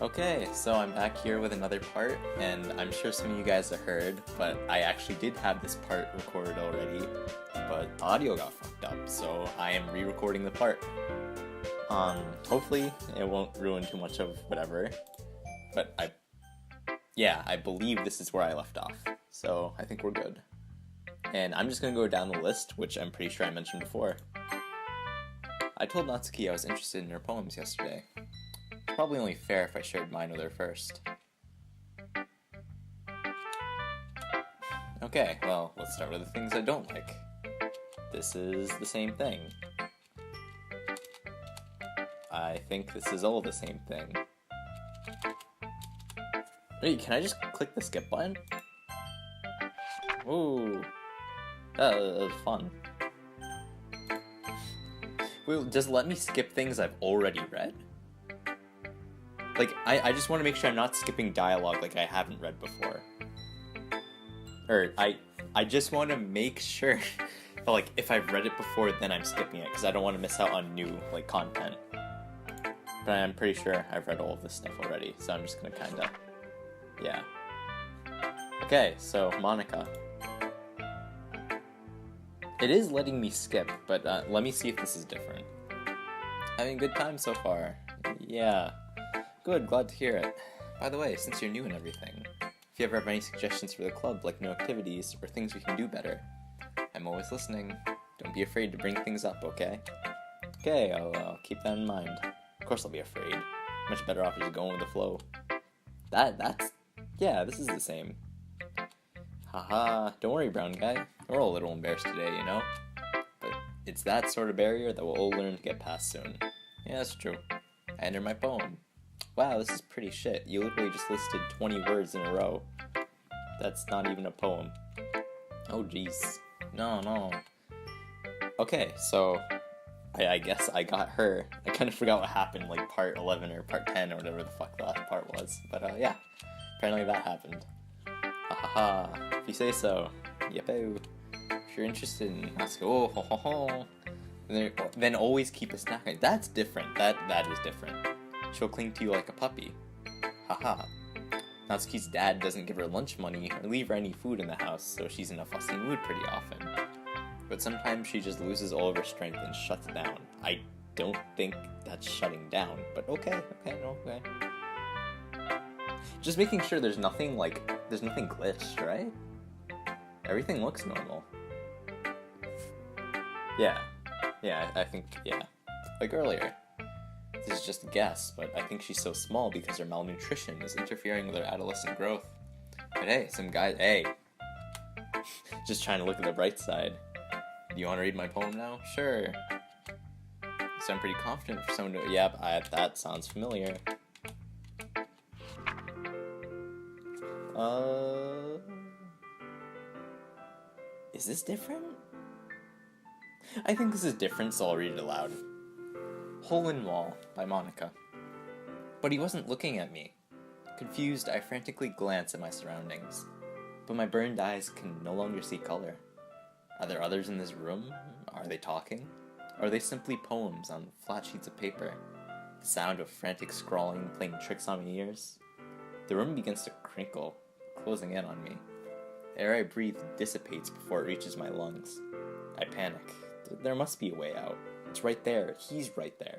Okay, so I'm back here with another part, and I'm sure some of you guys have heard, but I actually did have this part recorded already, but audio got fucked up, so I am re-recording the part. Hopefully it won't ruin too much of whatever, but I believe this is where I left off, so I think we're good. And I'm just gonna go down the list, which I'm pretty sure I mentioned before. I told Natsuki I was interested in her poems yesterday. Probably only fair if I shared mine with her first. Okay, well, let's start with the things I don't like. This is the same thing. I think this is all the same thing. Wait, can I just click the skip button? Ooh. That was fun. Wait, just let me skip things I've already read? Like, I just want to make sure I'm not skipping dialogue like I haven't read before. Or, I just want to make sure that, like, if I've read it before, then I'm skipping it, because I don't want to miss out on new, like, content. But I'm pretty sure I've read all of this stuff already, so I'm just gonna kinda... yeah. Okay, so, Monica. It is letting me skip, but let me see if this is different. Having a good time so far. Yeah. Good, glad to hear it. By the way, since you're new and everything, if you ever have any suggestions for the club, like new activities or things we can do better, I'm always listening. Don't be afraid to bring things up, okay? Okay, I'll keep that in mind. Of course I'll be afraid. Much better off just going with the flow. Yeah, this is the same. Haha, don't worry, brown guy. We're all a little embarrassed today, you know? But it's that sort of barrier that we'll all learn to get past soon. Yeah, that's true. I enter my poem. Wow, this is pretty shit. You literally just listed 20 words in a row. That's not even a poem. Oh, jeez. No. Okay, so I guess I got her. I kind of forgot what happened, like part 11 or part 10 or whatever the fuck the last part was. But yeah, apparently that happened. Ha, if you say so. Yeppo. If you're interested in ask, oh, ho, ho, ho. Then always keep a snack. That's different. That is different. She'll cling to you like a puppy. Haha. Natsuki's dad doesn't give her lunch money or leave her any food in the house, so she's in a fussy mood pretty often. But sometimes she just loses all of her strength and shuts down. I don't think that's shutting down, but okay. Just making sure there's nothing glitched, right? Everything looks normal. Yeah, I think, yeah. Like earlier. This is just a guess, but I think she's so small because her malnutrition is interfering with her adolescent growth. But hey, hey. Just trying to look at the bright side. Do you want to read my poem now? Sure. So I'm pretty confident for someone to... Yep, that sounds familiar. Is this different? I think this is different, so I'll read it aloud. Hole in Wall by Monica. But he wasn't looking at me. Confused, I frantically glance at my surroundings, but my burned eyes can no longer see color. Are there others in this room? Are they talking? Or are they simply poems on flat sheets of paper? The sound of frantic scrawling playing tricks on my ears? The room begins to crinkle, closing in on me. The air I breathe dissipates before it reaches my lungs. I panic. There must be a way out. It's right there. He's right there.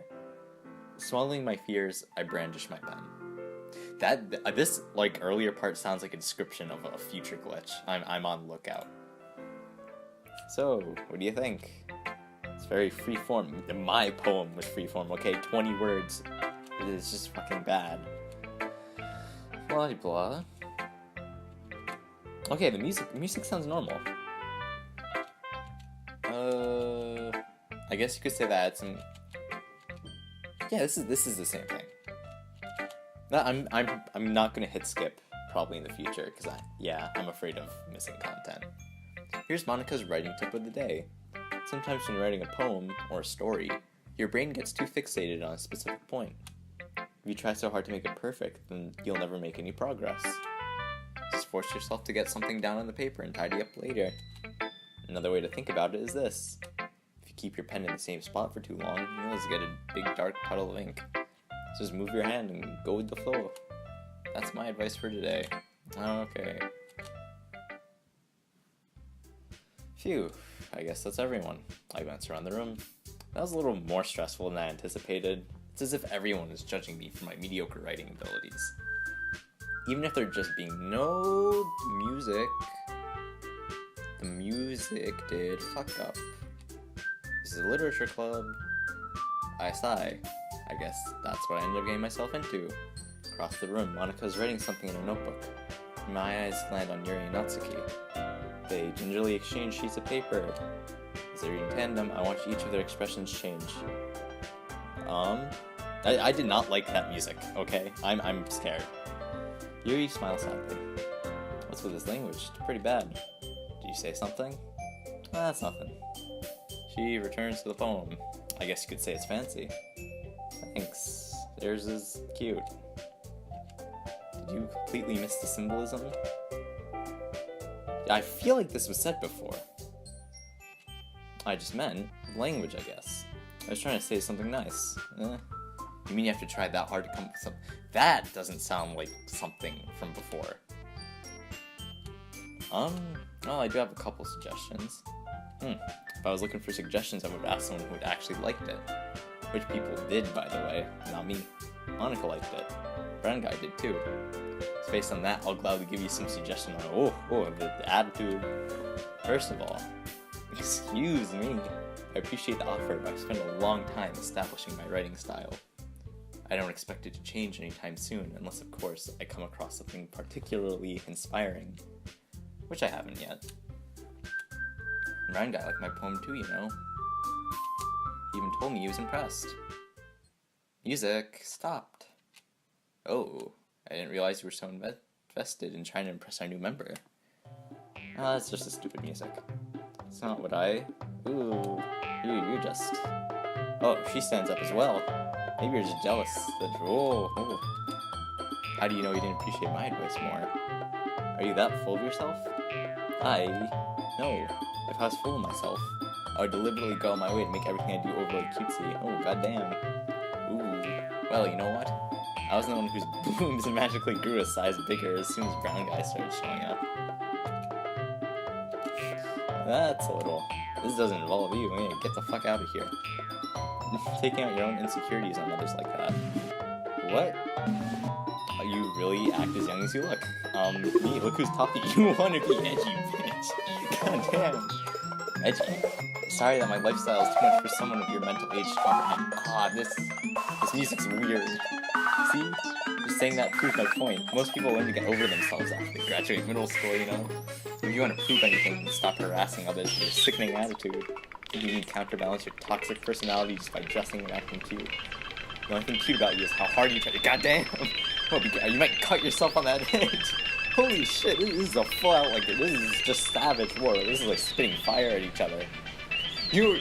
Swallowing my fears, I brandish my pen. This earlier part sounds like a description of a future glitch. I'm on lookout. So, what do you think? It's very freeform. My poem was freeform. Okay, 20 words. It's just fucking bad. Blah blah. Okay, the music sounds normal. I guess you could say that it's yeah, this is the same thing. No, I'm not gonna hit skip probably in the future because I'm afraid of missing content. Here's Monica's writing tip of the day. Sometimes when writing a poem or a story, your brain gets too fixated on a specific point. If you try so hard to make it perfect, then you'll never make any progress. Just force yourself to get something down on the paper and tidy up later. Another way to think about it is this. If you keep your pen in the same spot for too long, you'll just get a big dark puddle of ink. Just move your hand and go with the flow. That's my advice for today. Okay. Phew, I guess that's everyone. I glanced around the room. That was a little more stressful than I anticipated. It's as if everyone is judging me for my mediocre writing abilities. Even if there just being no music, the music did fuck up. This is a literature club. I sigh. I guess that's what I ended up getting myself into. Across the room, Monika's writing something in a notebook. My eyes land on Yuri and Natsuki. They gingerly exchange sheets of paper. As they read in tandem, I watch each of their expressions change. I did not like that music, okay? I'm scared. Yuri smiles sadly. What's with this language? It's pretty bad. Did you say something? That's nothing. She returns to the poem. I guess you could say it's fancy. Thanks. Theirs is cute. Did you completely miss the symbolism? I feel like this was said before. I just meant language, I guess. I was trying to say something nice. You mean you have to try that hard to come up with something? That doesn't sound like something from before. Well, I do have a couple suggestions. If I was looking for suggestions, I would ask someone who actually liked it. Which people did, by the way, not me. Monika liked it. Brown guy did too. So based on that, I'll gladly give you some suggestions on, the attitude. First of all, excuse me. I appreciate the offer, but I've spent a long time establishing my writing style. I don't expect it to change anytime soon, unless of course I come across something particularly inspiring. Which I haven't yet. Ryan guy liked my poem too, you know. He even told me he was impressed. Music stopped. Oh, I didn't realize you were so invested in trying to impress our new member. It's just a stupid music. It's not what I... Ooh, you're just... Oh, she stands up as well. Maybe you're just jealous that... Oh. How do you know you didn't appreciate my advice more? Are you that full of yourself? No. If I was full of myself, I would deliberately go my way to make everything I do overly cutesy. Oh, goddamn. Ooh. Well, you know what? I was the one whose boobs magically grew a size bigger as soon as brown guy started showing up. That's a little... This doesn't involve you. Hey, get the fuck out of here. Taking out your own insecurities on others like that. What? You really act as young as you look. Me, look who's talking. You want to be edgy, bitch. Goddamn. Edgy. Sorry that my lifestyle is too much for someone of your mental age to comprehend. This music's weird. See? Just saying that proves my point. Most people learn to get over themselves after they graduate middle school, you know? If you want to prove anything, stop harassing others with your sickening attitude. You can counterbalance your toxic personality just by dressing and acting cute. The only thing cute about you is how hard you try to... Goddamn! You might cut yourself on that edge. Holy shit, this is a full out, this is just savage war. This is like spitting fire at each other. You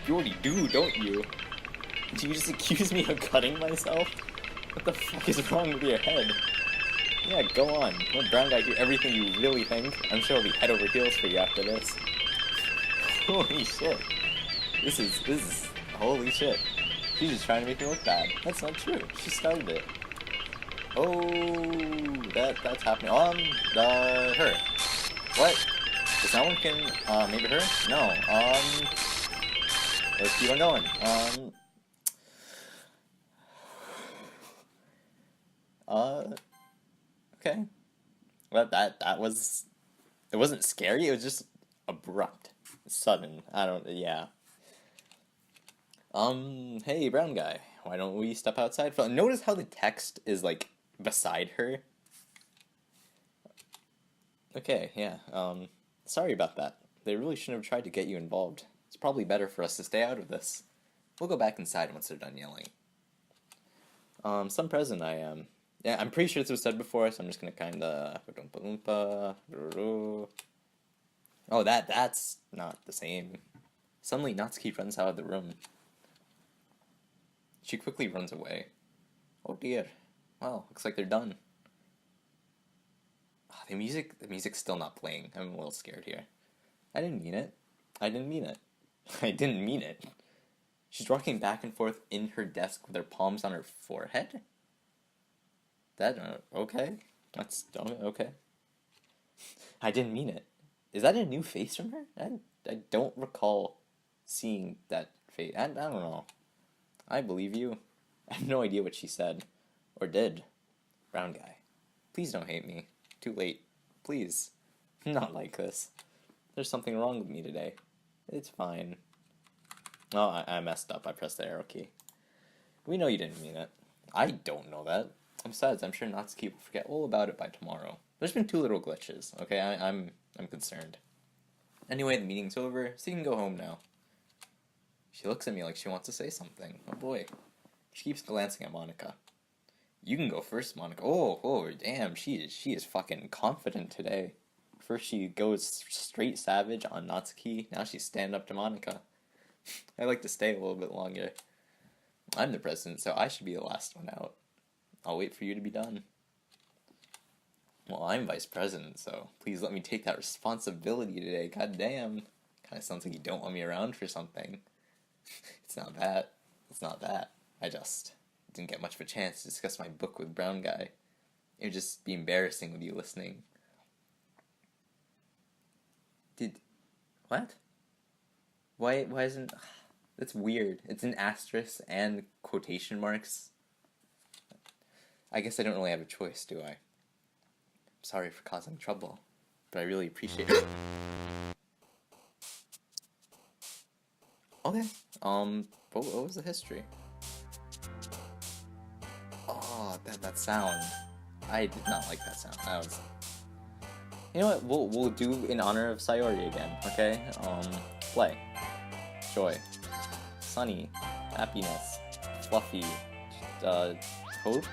already do, don't you? Do you just accuse me of cutting myself? What the fuck is wrong with your head? Yeah, go on. Let brown guy hear everything you really think. I'm sure he'll be head over heels for you after this. Holy shit. This is holy shit. She's just trying to make me look bad. That's not true. She started it. Oh, that's happening. Her. What? Is that one can, maybe her? No, let's keep on going. Okay. Well, that was, it wasn't scary, it was just abrupt. Sudden. Yeah. Hey, brown guy, why don't we step outside? Notice how the text is, beside her? Okay, yeah, sorry about that. They really shouldn't have tried to get you involved. It's probably better for us to stay out of this. We'll go back inside once they're done yelling. Some present I am. Yeah, I'm pretty sure this was said before, so I'm just gonna kinda... Oh, that's not the same. Suddenly, Natsuki runs out of the room. She quickly runs away. Oh dear. Well, looks like they're done. Oh, the music's still not playing. I'm a little scared here. I didn't mean it. I didn't mean it. She's rocking back and forth in her desk with her palms on her forehead? Okay. That's, okay. I didn't mean it. Is that a new face from her? I don't recall seeing that face. I don't know. I believe you. I have no idea what she said. Or did. Brown guy. Please don't hate me. Too late. Please. Not like this. There's something wrong with me today. It's fine. Oh, I messed up. I pressed the arrow key. We know you didn't mean it. I don't know that. Besides, I'm sure Natsuki will forget all about it by tomorrow. There's been 2 little glitches, okay? I'm concerned. Anyway, the meeting's over, so you can go home now. She looks at me like she wants to say something. Oh boy. She keeps glancing at Monica. You can go first, Monica. Oh, damn, she is fucking confident today. First she goes straight savage on Natsuki, now she's stand up to Monica. I like to stay a little bit longer. I'm the president, so I should be the last one out. I'll wait for you to be done. Well, I'm vice president, so please let me take that responsibility today. God damn. Kinda sounds like you don't want me around for something. It's not that. It's not that. I just didn't get much of a chance to discuss my book with Brown Guy. It would just be embarrassing with you listening. What? Why isn't... That's weird. It's in asterisks and quotation marks. I guess I don't really have a choice, do I? I'm sorry for causing trouble, but I really appreciate it. Okay. What was the history? Oh, that sound. I did not like that sound. That was... You know what? We'll do in honor of Sayori again. Okay. Play. Joy. Sunny. Happiness. Fluffy. Hope.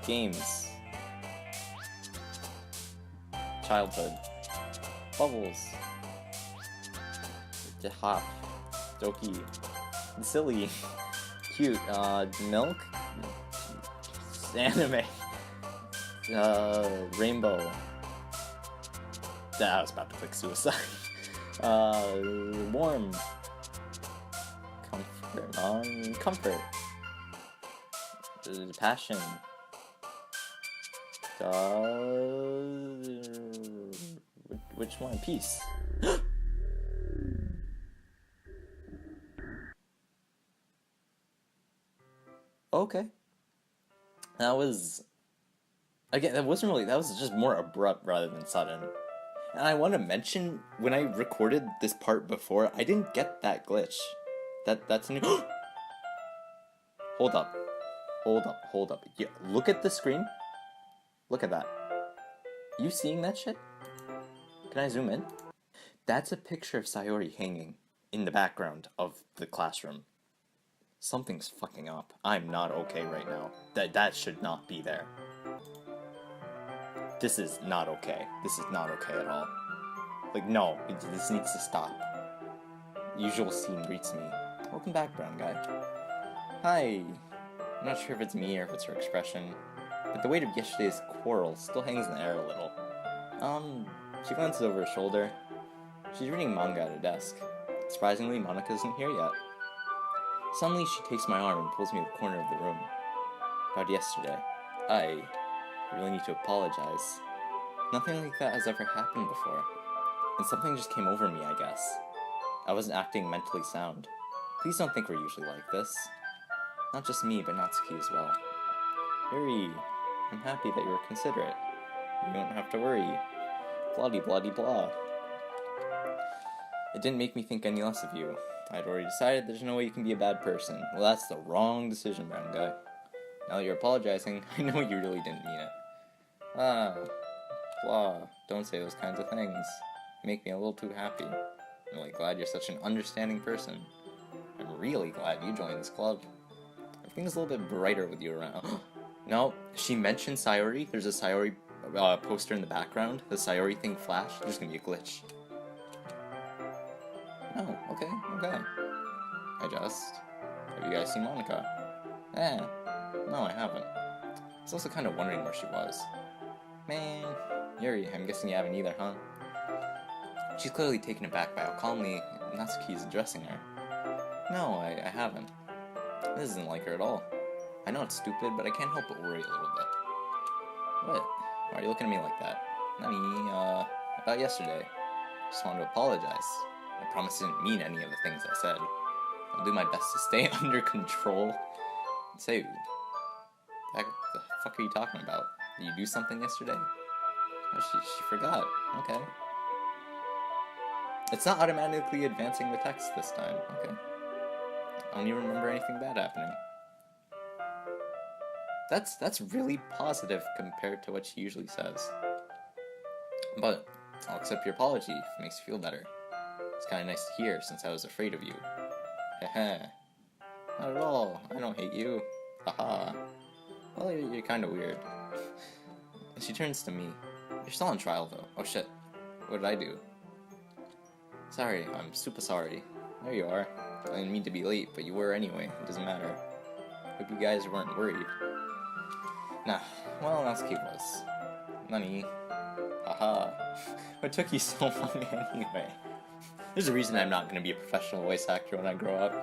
Games. Childhood. Bubbles. Hop. Doki. Silly. Cute. Milk. Anime. Rainbow. I was about to click suicide. Warm. Comfort. Comfort. Passion. Which one? Peace. Okay. That was... Again, that wasn't really... That was just more abrupt rather than sudden. And I want to mention, when I recorded this part before, I didn't get that glitch. That's new... Hold up. Yeah, look at the screen. Look at that. You seeing that shit? Can I zoom in? That's a picture of Sayori hanging in the background of the classroom. Something's fucking up. I'm not okay right now. That should not be there. This is not okay. This is not okay at all. Like, no, this needs to stop. Usual scene greets me. Welcome back, brown guy. Hi. I'm not sure if it's me or if it's her expression, but the weight of yesterday's quarrel still hangs in the air a little. She glances over her shoulder. She's reading manga at her desk. Surprisingly, Monica isn't here yet. Suddenly, she takes my arm and pulls me to the corner of the room. About yesterday, I really need to apologize. Nothing like that has ever happened before, and something just came over me, I guess. I wasn't acting mentally sound. Please don't think we're usually like this. Not just me, but Natsuki as well. Yuri, I'm happy that you were considerate. You don't have to worry. Blah-de-blah-de-blah. It didn't make me think any less of you. I'd already decided there's no way you can be a bad person. Well, that's the wrong decision, brown guy. Now that you're apologizing, I know you really didn't mean it. Blah. Don't say those kinds of things. You make me a little too happy. I'm really glad you're such an understanding person. I'm really glad you joined this club. Everything's a little bit brighter with you around. No, she mentioned Sayori. There's a Sayori poster in the background. The Sayori thing flashed. There's gonna be a glitch. Oh, okay. Have you guys seen Monica? No, I haven't. I was also kind of wondering where she was. Man, Yuri, I'm guessing you haven't either, huh? She's clearly taken aback by how calmly Natsuki's addressing her. No, I haven't. This isn't like her at all. I know it's stupid, but I can't help but worry a little bit. What? Why are you looking at me like that? Nani, about yesterday. Just wanted to apologize. I promise I didn't mean any of the things I said. I'll do my best to stay under control. Say, the fuck are you talking about? Did you do something yesterday? Oh, she forgot. Okay. It's not automatically advancing the text this time. Okay. I don't even remember anything bad happening. That's really positive compared to what she usually says. But I'll accept your apology if it makes you feel better. It's kind of nice to hear since I was afraid of you. Heh. Not at all. I don't hate you. Haha. Well, you're kind of weird. She turns to me. You're still on trial, though. Oh shit. What did I do? Sorry, I'm super sorry. There you are. I didn't mean to be late, but you were anyway. It doesn't matter. Hope you guys weren't worried. Nah, well, Natsuki was. Nani? Haha. What took you so long anyway? There's a reason I'm not going to be a professional voice actor when I grow up.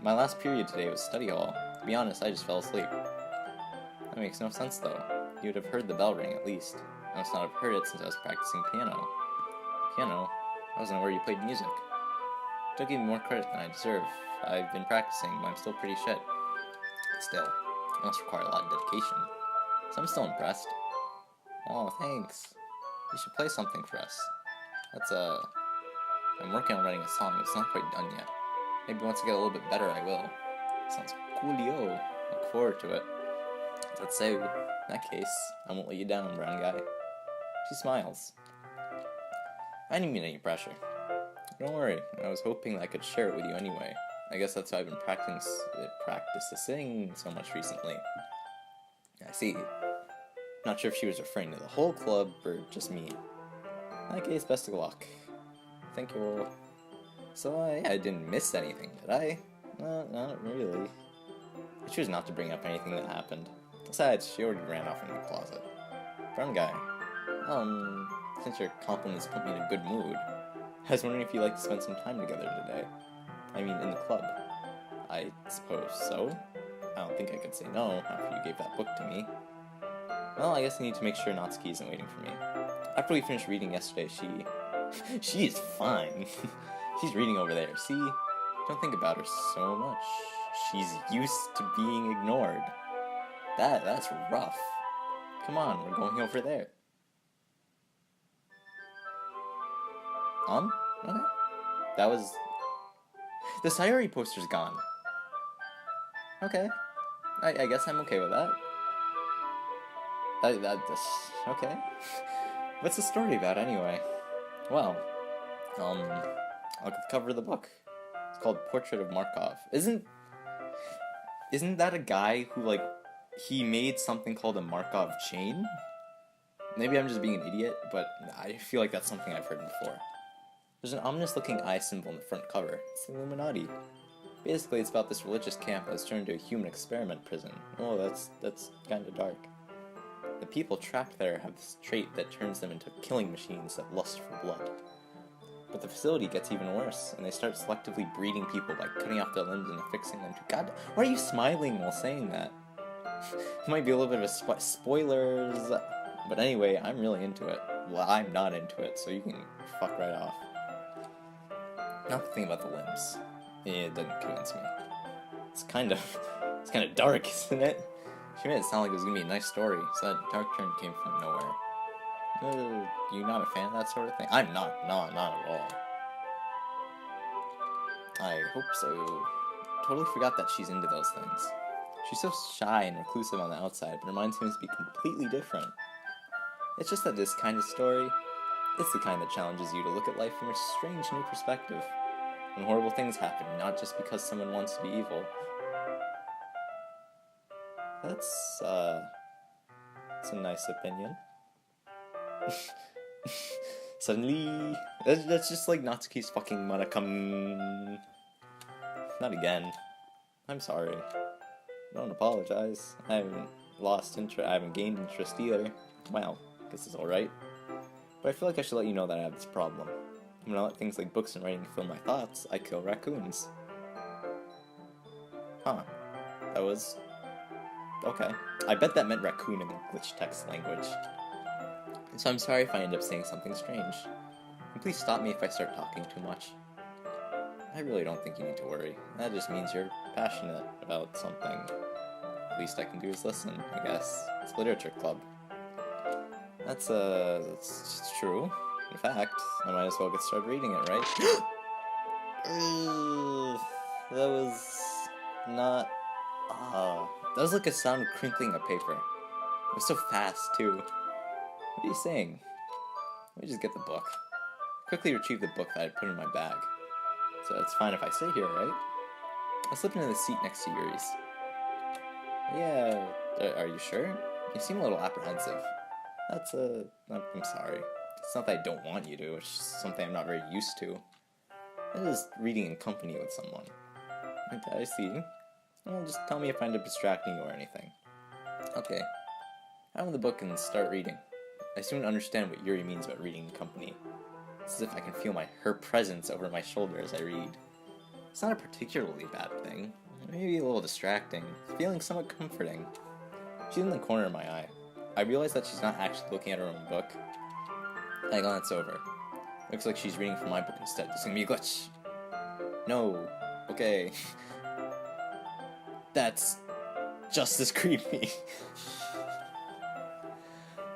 My last period today was study hall. To be honest, I just fell asleep. That makes no sense, though. You would have heard the bell ring, at least. I must not have heard it since I was practicing piano. Piano? I wasn't aware you played music. Don't give me more credit than I deserve. I've been practicing, but I'm still pretty shit. Still, it must require a lot of dedication. So I'm still impressed. Oh, thanks. You should play something for us. I'm working on writing a song, but it's not quite done yet. Maybe once I get a little bit better, I will. Sounds coolio. Look forward to it. Let's say, in that case, I won't let you down, brown guy. She smiles. I didn't mean any pressure. Don't worry, I was hoping I could share it with you anyway. I guess that's why I've been practicing so much recently. I see. Not sure if she was referring to the whole club or just me. In that case, best of luck. Thank you. So, I didn't miss anything, did I? Not really. I choose not to bring up anything that happened. Besides, she already ran off into the closet. Brown guy. Since your compliments put me in a good mood, I was wondering if you'd like to spend some time together today. I mean, in the club. I suppose so. I don't think I could say no after you gave that book to me. Well, I guess I need to make sure Natsuki isn't waiting for me. After we finished reading yesterday, she is fine. She's reading over there. See? Don't think about her so much. She's used to being ignored. That's rough. Come on, we're going over there. Okay. That was... The Sayori poster's gone. Okay. I guess I'm okay with that. That's... Okay. What's the story about, anyway? Well, look at the cover of the book. It's called Portrait of Markov. Isn't that a guy who, like, he made something called a Markov chain? Maybe I'm just being an idiot, but I feel like that's something I've heard before. There's an ominous-looking eye symbol on the front cover. It's the Illuminati. Basically, it's about this religious camp that's turned into a human experiment prison. Oh, that's kind of dark. The people trapped there have this trait that turns them into killing machines that lust for blood. But the facility gets even worse, and they start selectively breeding people by cutting off their limbs and affixing them to... God, why are you smiling while saying that? It might be a little bit of spoilers, but anyway, I'm really into it. Well, I'm not into it, so you can fuck right off. Not the thing about the limbs. It doesn't convince me. It's kind of dark, isn't it? She made it sound like it was gonna be a nice story, so that dark turn came from nowhere. You not a fan of that sort of thing? I'm not at all. I hope so. Totally forgot that she's into those things. She's so shy and reclusive on the outside, but her mind seems to be completely different. It's just that this kind of story, it's the kind that challenges you to look at life from a strange new perspective. When horrible things happen, not just because someone wants to be evil. That's a nice opinion. Suddenly, that's just like Natsuki's fucking Manakam. Not again. I'm sorry. Don't apologize. I haven't lost interest. I haven't gained interest either. Well, I guess it's alright. But I feel like I should let you know that I have this problem. When I let things like books and writing fill my thoughts, I kill raccoons. Huh. That was... okay. I bet that meant raccoon in the glitch text language. So I'm sorry if I end up saying something strange. And please stop me if I start talking too much. I really don't think you need to worry. That just means you're passionate about something. The least I can do is listen, I guess. It's literature club. That's true. In fact, I might as well get started reading it, right? That was not... that was like a sound of crinkling of paper. It was so fast, too. What are you saying? Let me just get the book. Quickly retrieve the book that I put in my bag. So it's fine if I stay here, right? I slip into the seat next to Yuri's. Yeah, are you sure? You seem a little apprehensive. I'm sorry. It's not that I don't want you to, it's just something I'm not very used to. I'm just reading in company with someone. Okay, I see. Well, just tell me if I end up distracting you or anything. Okay. I open the book and start reading. I soon understand what Yuri means about reading in company. It's as if I can feel her presence over my shoulder as I read. It's not a particularly bad thing. Maybe a little distracting, feeling somewhat comforting. She's in the corner of my eye. I realize that she's not actually looking at her own book. I glance over. Looks like she's reading from my book instead. This is gonna be a glitch. No. Okay. That's just as creepy.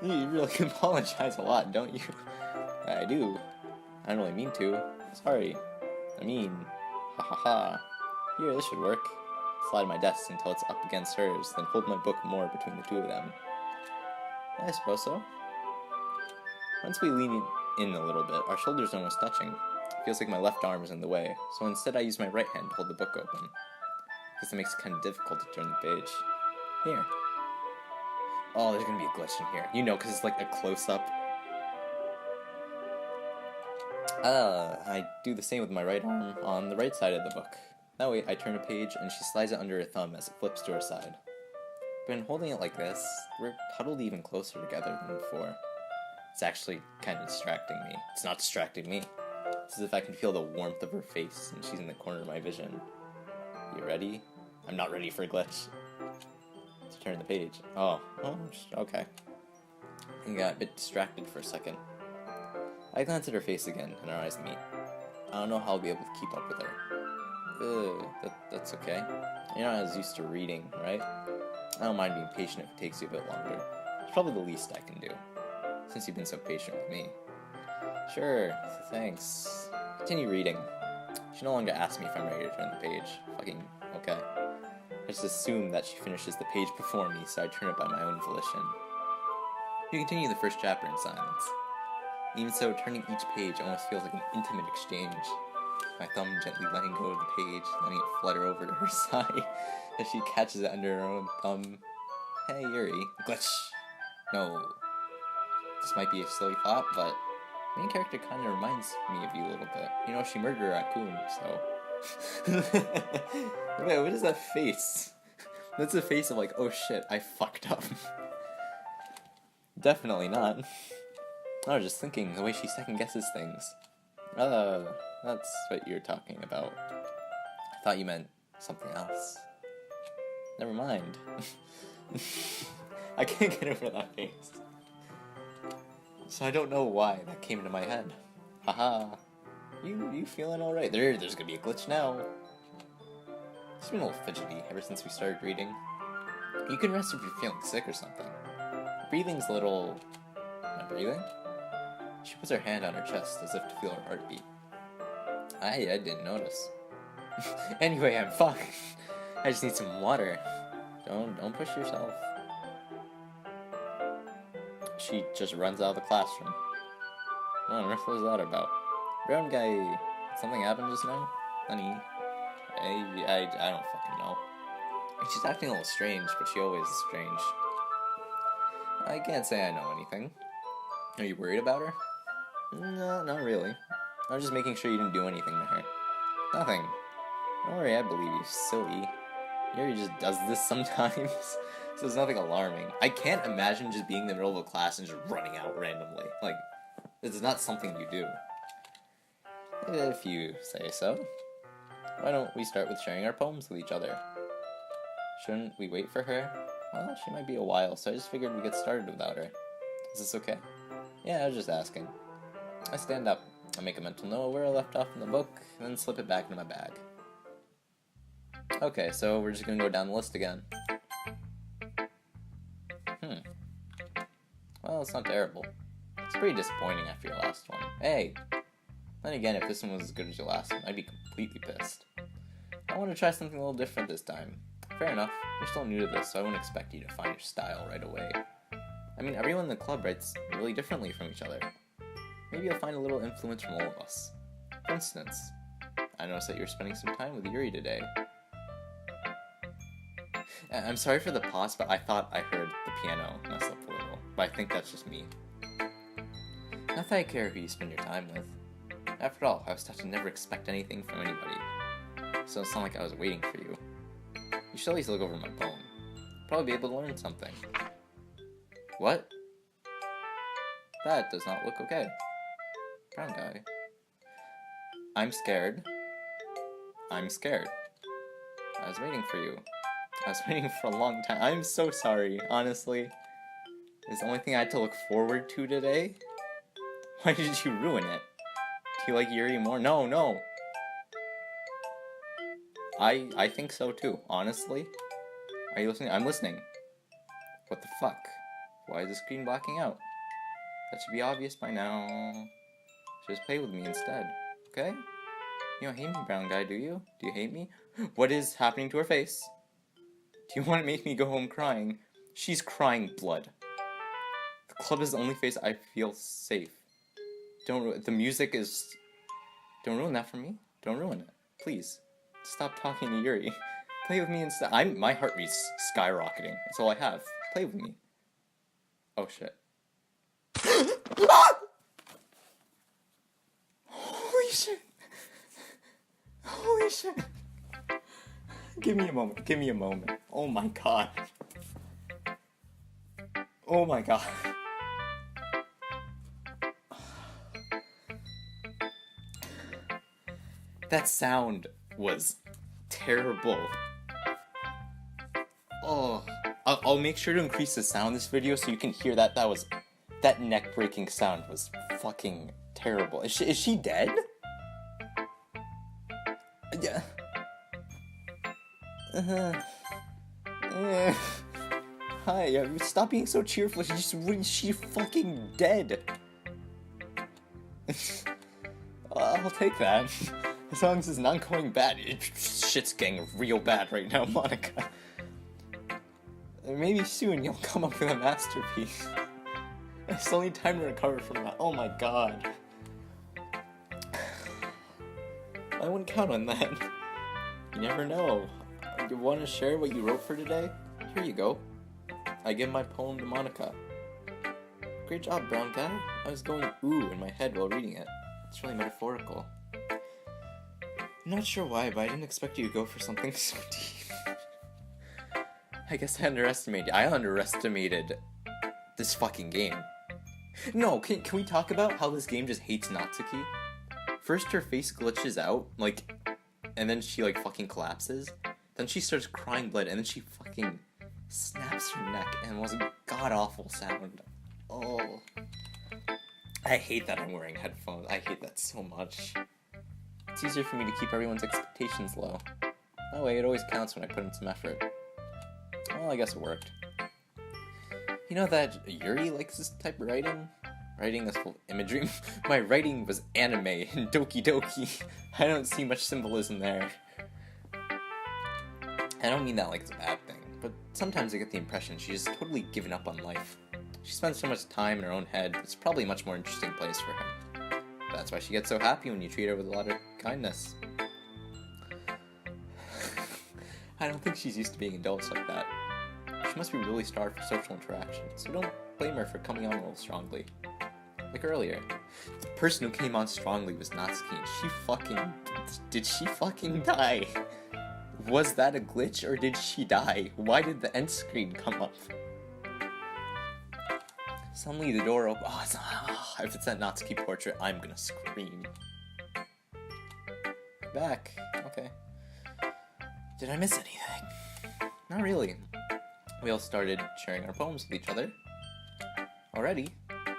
You really apologize a lot, don't you? I do. I don't really mean to. Sorry. I mean, ha ha ha. Here, this should work. Slide my desk until it's up against hers, then hold my book more between the two of them. I suppose so. Once we lean in a little bit, our shoulders are almost touching. It feels like my left arm is in the way, so instead I use my right hand to hold the book open. Because it makes it kind of difficult to turn the page. Here. Oh, there's gonna be a glitch in here. You know, because it's like a close-up. I do the same with my right arm on the right side of the book. That way, I turn a page and she slides it under her thumb as it flips to her side. But in holding it like this, we're huddled even closer together than before. It's actually kind of distracting me. It's not distracting me. It's as if I can feel the warmth of her face and she's in the corner of my vision. You ready? I'm not ready for a glitch. To turn the page. Oh, okay. I got a bit distracted for a second. I glance at her face again, and our eyes meet. I don't know how I'll be able to keep up with her. That's okay. You're not as used to reading, right? I don't mind being patient if it takes you a bit longer. It's probably the least I can do, since you've been so patient with me. Sure, thanks. Continue reading. She no longer asks me if I'm ready to turn the page. Fucking okay. I just assume that she finishes the page before me, so I turn it by my own volition. We continue the first chapter in silence. Even so, turning each page almost feels like an intimate exchange. My thumb gently letting go of the page, letting it flutter over to her side as she catches it under her own thumb. Hey, Yuri. Glitch! No. This might be a silly thought, but the main character kind of reminds me of you a little bit. You know, she murdered a raccoon, so... Wait, what is that face? That's a face of like, oh shit, I fucked up. Definitely not. I was just thinking, the way she second guesses things. That's what you're talking about. I thought you meant something else. Never mind. I can't get over that face. So I don't know why that came into my head. Haha. You feeling alright? There's gonna be a glitch now. She's been a little fidgety ever since we started reading. You can rest if you're feeling sick or something. Breathing's a little... Am I breathing? She puts her hand on her chest as if to feel her heartbeat. I didn't notice. Anyway, I'm fine. I just need some water. Don't push yourself. She just runs out of the classroom. What on earth was that about? Brown guy, something happened just now? Honey, I don't fucking know. She's acting a little strange, but she always is strange. I can't say I know anything. Are you worried about her? No, not really. I was just making sure you didn't do anything to her. Nothing. Don't worry, I believe you, silly. Yuri just does this sometimes, so it's nothing alarming. I can't imagine just being in the middle of a class and just running out randomly. Like, it's not something you do. If you say so. Why don't we start with sharing our poems with each other? Shouldn't we wait for her? Well, she might be a while, so I just figured we'd get started without her. Is this okay? Yeah, I was just asking. I stand up. I make a mental note where I left off in the book, and then slip it back into my bag. Okay, so we're just gonna go down the list again. Well, it's not terrible. It's pretty disappointing after your last one. Hey! Then again, if this one was as good as your last one, I'd be completely pissed. I want to try something a little different this time. Fair enough, you're still new to this, so I wouldn't expect you to find your style right away. I mean, everyone in the club writes really differently from each other. Maybe you'll find a little influence from all of us. For instance, I noticed that you're spending some time with Yuri today. I'm sorry for the pause, but I thought I heard the piano mess up a little. But I think that's just me. Not that I care who you spend your time with. After all, I was taught to never expect anything from anybody. So it's not like I was waiting for you. You should at least look over my poem. Probably be able to learn something. What? That does not look okay. Brown guy. I'm scared. I'm scared. I was waiting for you. I was waiting for a long time. I'm so sorry, honestly. It's the only thing I had to look forward to today? Why did you ruin it? Do you like Yuri more? No. I think so too, honestly. Are you listening? I'm listening. What the fuck? Why is the screen blacking out? That should be obvious by now. Just play with me instead, okay? You don't hate me, brown guy, do you? Do you hate me? What is happening to her face? Do you want to make me go home crying? She's crying blood. The club is the only place I feel safe. The music is... Don't ruin that for me. Don't ruin it. Please. Stop talking to Yuri. Play with me instead. My heart rate's skyrocketing. That's all I have. Play with me. Oh shit. Holy shit. Holy shit. Give me a moment. Give me a moment. Oh my god. Oh my god. That sound was terrible. Oh, I'll make sure to increase the sound in this video so you can hear that. That neck-breaking sound was fucking terrible. Is she dead? Yeah. Hi, stop being so cheerful. She's fucking dead. I'll take that. As long as it's not going bad. Shit's getting real bad right now, Monica. Maybe soon you'll come up with a masterpiece. I still need time to recover from that. Oh my god. I wouldn't count on that. You never know. You want to share what you wrote for today? Here you go. I give my poem to Monica. Great job, brown guy. I was going ooh in my head while reading it. It's really metaphorical. I'm not sure why, but I didn't expect you to go for something so deep. I guess I underestimated this fucking game. No, can we talk about how this game just hates Natsuki? First her face glitches out, and then she fucking collapses. Then she starts crying blood, and then she fucking snaps her neck, and it was a god-awful sound. Oh. I hate that I'm wearing headphones. I hate that so much. It's easier for me to keep everyone's expectations low. That way, it always counts when I put in some effort. Well, I guess it worked. You know that Yuri likes this type of writing? Writing is full of imagery. My writing was anime in Doki Doki. I don't see much symbolism there. I don't mean that like it's a bad thing, but sometimes I get the impression she's just totally given up on life. She spends so much time in her own head, it's probably a much more interesting place for him. That's why she gets so happy when you treat her with a lot of kindness. I don't think she's used to being indulged like that. She must be really starved for social interaction, so don't blame her for coming on a little strongly. Like earlier, the person who came on strongly was Natsuki, and she fucking... Did she fucking die? Was that a glitch, or did she die? Why did the end screen come up? Suddenly the door opens. If it's that Natsuki portrait, I'm gonna scream. back. Okay. Did I miss anything? Not really. We all started sharing our poems with each other. Already?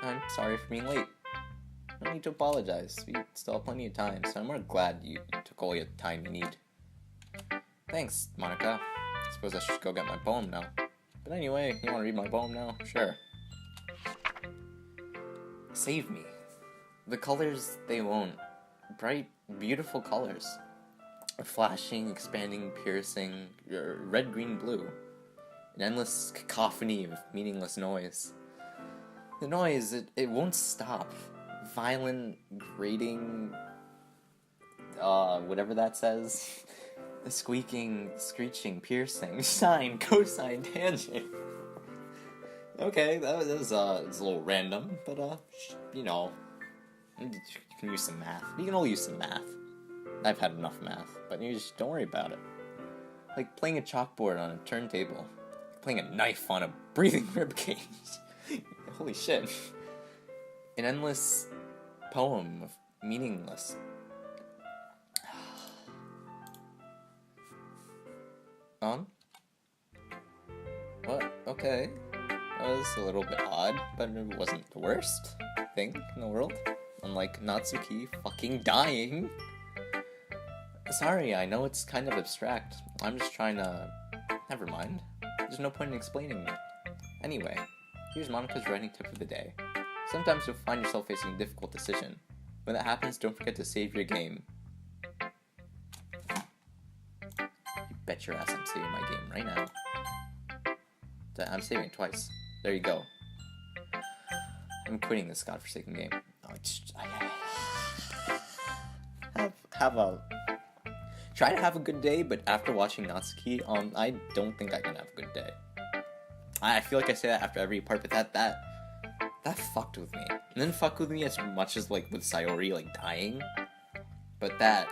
I'm sorry for being late. No need to apologize. We still have plenty of time, so I'm more glad you took all your time you need. Thanks, Monica. I suppose I should go get my poem now. But anyway, you want to read my poem now? Sure. Save me. The colors, they won't. Bright, beautiful colors. Flashing, expanding, piercing, red, green, blue. An endless cacophony of meaningless noise. The noise, it won't stop. Violent, grating, whatever that says. Squeaking, screeching, piercing, sine, cosine, tangent. Okay, that was it's a little random, but you know, you can use some math. You can all use some math. I've had enough math, but you just don't worry about it. Like playing a chalkboard on a turntable, playing a knife on a breathing ribcage. Holy shit. An endless poem of meaningless. On? What? Okay. That was a little bit odd, but it wasn't the worst thing in the world. Unlike Natsuki fucking dying. Sorry, I know it's kind of abstract. I'm just trying to... Never mind. There's no point in explaining it. Anyway, here's Monica's writing tip of the day. Sometimes you'll find yourself facing a difficult decision. When that happens, don't forget to save your game. You bet your ass I'm saving my game right now. I'm saving it twice. There you go. I'm quitting this godforsaken game. Try to have a good day, but after watching Natsuki, I don't think I can have a good day. I feel like I say that after every part, but that fucked with me. And then fuck with me as much as like with Sayori like dying. But that